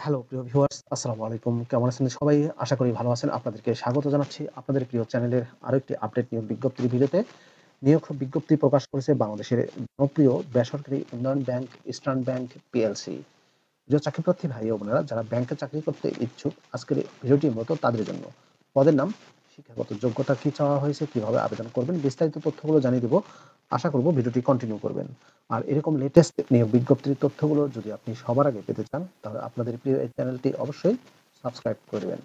Hello প্রিয় viewers, আসসালামু আলাইকুম। কেমন আছেন সবাই? আশা করি ভালো আছেন। আপনাদেরকে স্বাগত জানাচ্ছি আপনাদের প্রিয় চ্যানেলের আরো একটি আপডেট নিয়োগ বিজ্ঞপ্তির ভিডিওতে। নিয়োগ বিজ্ঞপ্তি প্রকাশ করেছে বাংলাদেশের জনপ্রিয় বেসরকারি উন্নয়ন ব্যাংক ইস্টার্ন ব্যাংক পিএলসি। প্রিয় চাকরিপ্রার্থী ভাই ও বোনেরা, যারা ব্যাংকে চাকরি করতে ইচ্ছুক, আজকের এই ভিডিওটি মূলত তাদের জন্য। পদের নাম, শিক্ষাগত যোগ্যতা কি চাওয়া হয়েছে, কিভাবে আবেদন করবেন, বিস্তারিত তথ্যগুলো জানিয়ে দেব। আশা করব ভিডিওটি কন্টিনিউ করবেন। আর এরকম লেটেস্ট নিয়োগ বিজ্ঞপ্তির তথ্যগুলো যদি আপনি সবার আগে পেতে চান, তাহলে আপনাদের প্রিয় এই চ্যানেলটি অবশ্যই সাবস্ক্রাইব করবেন।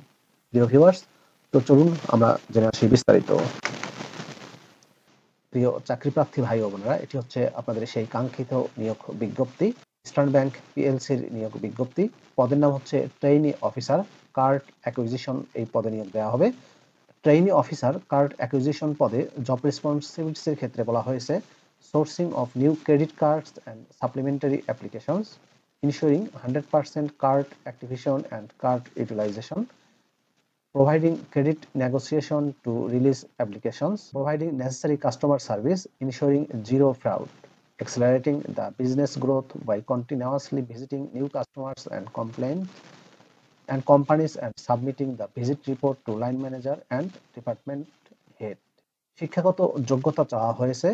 প্রিয় ভিউয়ার্স, তো চলুন আমরা জেনে আসি বিস্তারিত। প্রিয় চাকরিপ্রার্থী ভাই ও বোনেরা, এটি হচ্ছে আপনাদের সেই কাঙ্ক্ষিত নিয়োগ বিজ্ঞপ্তি, ইস্টার্ন ব্যাংক পিএলসির নিয়োগ বিজ্ঞপ্তি। পদের নাম হচ্ছে ট্রেইনি অফিসার কার্ড অ্যাকুইজিশন, এই পদে নিয়োগ দেওয়া হবে। ট্রেইনি অফিসার কার্ড অ্যাকুইজিশন পদে জব রেসপন্সিবিলিটিসের ক্ষেত্রে বলা হয়েছে sourcing of new credit cards and supplementary applications, ensuring 100% card activation and card utilization, providing credit negotiation to release applications, providing necessary customer service, ensuring zero fraud, accelerating the business growth by continuously visiting new customers and complaints and companies and submitting the visit report to line manager and department head. শিক্ষাগত যোগ্যতা চাওয়া হয়েছে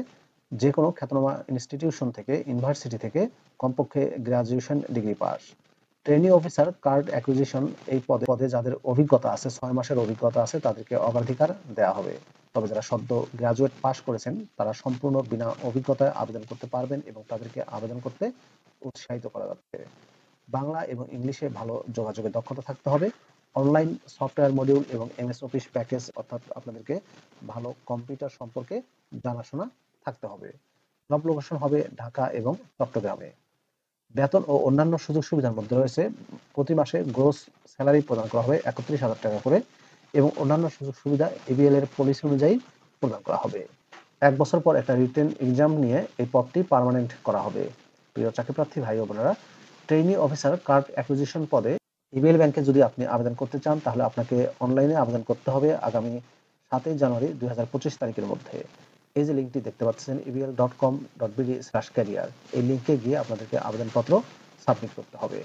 যে কোনো খ্যাতনামা institution থেকে, university থেকে কমপক্ষে graduation degree pass. Trainee officer card acquisition, এই পদে যাদের অভিজ্ঞতা আছে, 6 মাসের অভিজ্ঞতা আছে, তাদেরকে অগ্রাধিকার দেওয়া হবে। তবে যারা সদ্য গ্রাজুয়েট পাস করেছেন, তারা সম্পূর্ণ বিনা অভিজ্ঞতায় আবেদন করতে পারবেন এবং তাদেরকে আবেদন করতে উৎসাহিত করা যাচ্ছে। বাংলা এবং ইংলিশে ভালো যোগাযোগের দক্ষতা থাকতে হবে। অনলাইন সফটওয়্যার মডিউল এবং এমএস অফিস প্যাকেজ, অর্থাৎ আপনাদেরকে ভালো কম্পিউটার সম্পর্কে জানাশোনা থাকতে হবে। জব লোকেশন হবে ঢাকা এবং চট্টগ্রামে। বেতন ও অন্যান্য সুযোগ সুবিধার মধ্যে রয়েছে প্রতি মাসে গ্রোস স্যালারি প্রদান করা হবে ৩১,০০০ টাকা করে এবং অন্যান্য সুযোগ সুবিধা এবিএল এর পলিসি অনুযায়ী প্রদান করা হবে। ১ বছর পর একটা রিটেন এক্সাম নিয়ে এই পদটি পার্মানেন্ট করা হবে। প্রিয় চাকরিপ্রার্থী ভাই ও বোনেরা, ট্রেইনি অফিসার কার্ড অ্যাকুইজিশন পদে ইবিএল ব্যাংকে যদি আপনি আবেদন করতে চান, তাহলে আপনাকে অনলাইনে আবেদন করতে হবে আগামী ৭ই জানুয়ারি ২০২৫ তারিখের মধ্যে। এই যে লিঙ্কটি দেখতে পাচ্ছেন ebl.com.bd/career, এই লিঙ্কে গিয়ে আপনাদেরকে আবেদনপত্র সাবমিট করতে হবে।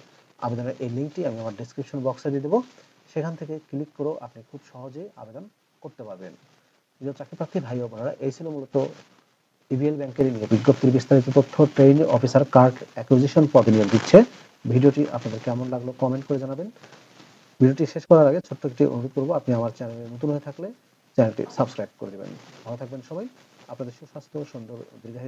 আবেদনের এই লিঙ্কটি আমি আমার ডেসক্রিপশন বক্সে দিয়ে দেবো। সেখান থেকে ক্লিক করেও আপনি খুব সহজেই আবেদন করতে পারবেন। প্রিয় চাকরিপ্রার্থী ভাই ও বোনেরা, এই ছিল মূলত ইবিএল ব্যাংকের নিয়োগ বিজ্ঞপ্তির বিস্তারিত তথ্য। ট্রেইনি অফিসার কার্ড অ্যাকুইজিশন পদে নিয়োগ দিচ্ছে। ভিডিওটি আপনাদের কেমন লাগলো কমেন্ট করে জানাবেন। ভিডিওটি শেষ করার আগে ছোট্ট একটি অনুরোধ করবো, আপনি আমার চ্যানেলে নতুন হয়ে থাকলে চ্যানেলটি সাবস্ক্রাইব করে দেবেন। ভালো থাকবেন সবাই। আপনাদের সুস্বাস্থ্য, সুন্দর, দীর্ঘায়ু